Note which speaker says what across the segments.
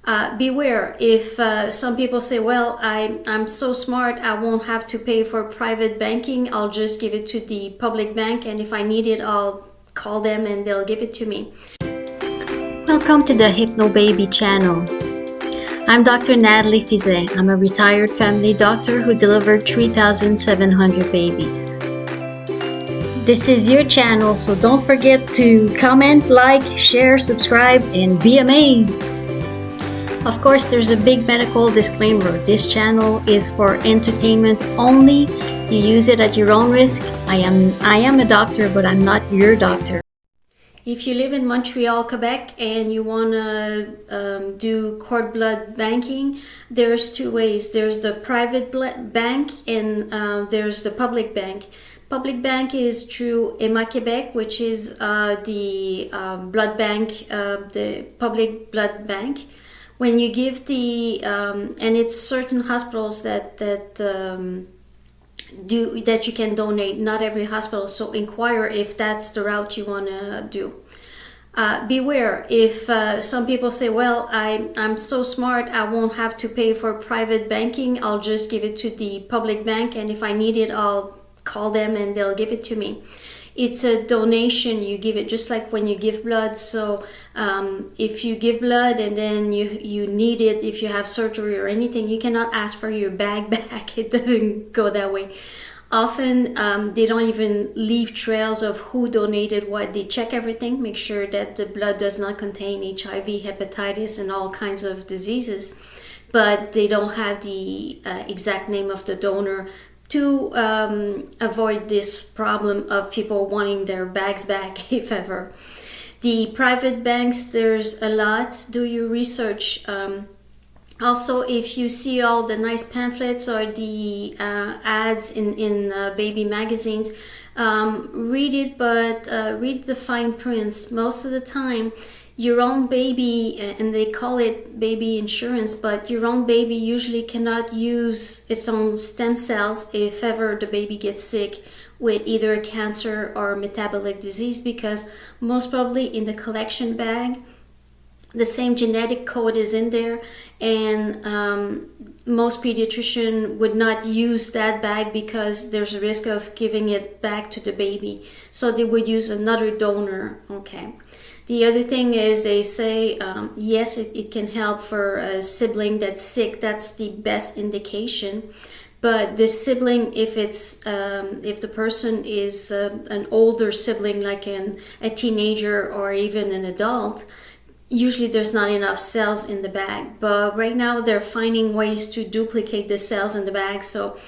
Speaker 1: Beware if some people say, well, I'm so smart, I won't have to pay for private banking, I'll just give it to the public bank, and if I need it, I'll call them and they'll give it to me. Welcome to the Hypno-Baby channel. I'm Dr. Natalie. I'm a retired family doctor who delivered 3,700 babies. This is your channel, so don't forget to comment, like, share, subscribe, and be amazed. Of course, there's a big medical disclaimer. This channel is for entertainment only. You use it at your own risk. I am a doctor, but I'm not your doctor. If you live in Montreal, Quebec, and you want to do cord blood banking, there's two ways. There's the private bank and there's the public bank. Public bank is through Quebec, which is the blood bank, the public blood bank. When you give the, and it's certain hospitals that you can donate, not every hospital, so inquire if that's the route you want to do. Beware if some people say, well, I'm so smart, I won't have to pay for private banking, I'll just give it to the public bank, and if I need it, I'll call them and they'll give it to me. It's a donation. You give it just like when you give blood. So if you give blood and then you need it, if you have surgery or anything, you cannot ask for your bag back. It doesn't go that way. Often they don't even leave trails of who donated what. They check everything, make sure that the blood does not contain HIV, hepatitis, and all kinds of diseases, but they don't have the exact name of the donor, to avoid this problem of people wanting their bags back, if ever. The private banks, there's a lot. Do your research. Also, if you see all the nice pamphlets or the ads in baby magazines, read it, but read the fine prints. Most of the time, your own baby, and they call it baby insurance, but your own baby usually cannot use its own stem cells if ever the baby gets sick with either a cancer or metabolic disease, because most probably in the collection bag, the same genetic code is in there, and most pediatricians would not use that bag because there's a risk of giving it back to the baby. So they would use another donor, okay? The other thing is they say, yes, it can help for a sibling that's sick. That's the best indication. But the sibling, if the person is an older sibling, like a teenager or even an adult, usually there's not enough cells in the bag. But right now they're finding ways to duplicate the cells in the bag. So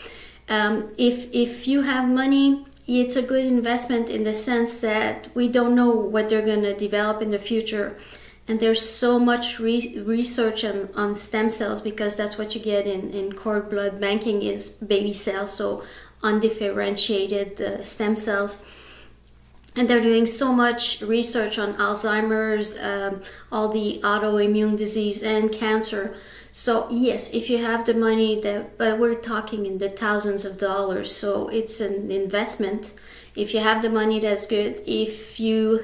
Speaker 1: if you have money, it's a good investment in the sense that we don't know what they're going to develop in the future. And there's so much research on stem cells, because that's what you get in cord blood banking is baby cells, so undifferentiated stem cells. And they're doing so much research on Alzheimer's, all the autoimmune disease and cancer. So yes, if you have the money, but we're talking in the thousands of dollars, so it's an investment. If you have the money, that's good. If you're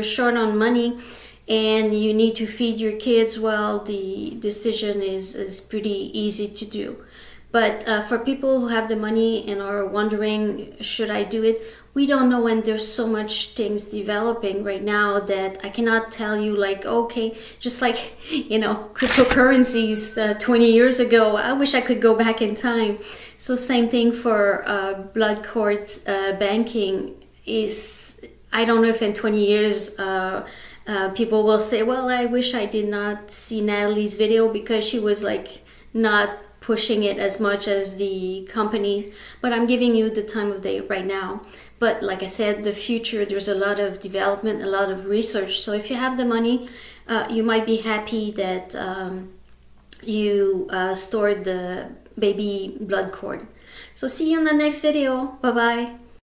Speaker 1: short on money and you need to feed your kids, well, the decision is pretty easy to do. But for people who have the money and are wondering, should I do it? We don't know, and there's so much things developing right now that I cannot tell you, like, okay, just like, cryptocurrencies 20 years ago, I wish I could go back in time. So same thing for blood cords banking is, I don't know if in 20 years people will say, well, I wish I did not see Natalie's video because she was like not pushing it as much as the companies, but I'm giving you the time of day right now. But like I said, the future, there's a lot of development, a lot of research. So if you have the money, you might be happy that you stored the baby blood cord. So see you in the next video. Bye-bye.